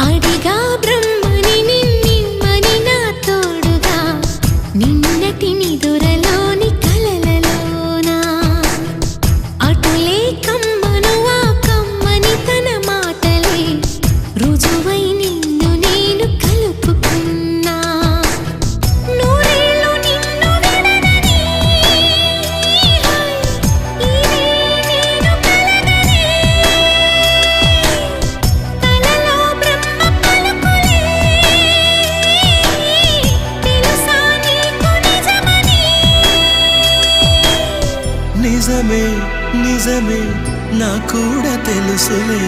అడిగా బ్రహ్మని నిన్నిమ్మని నా తోడుగా నిన్నటి నిదురలోని కలలలోనా అటులే కమ్మను ఆ కమ్మని తన మాటలే రుజువై నిన్ను నేను కలుపుకున్నా నూరేళ్ళు నిన్ను విడనని ఇదే నేను కలగనే తలలో బ్రహ్మ పలుకులే తెలుసా నీకు నిజమని నిజమే నిజమే నా కూడా తెలుసులే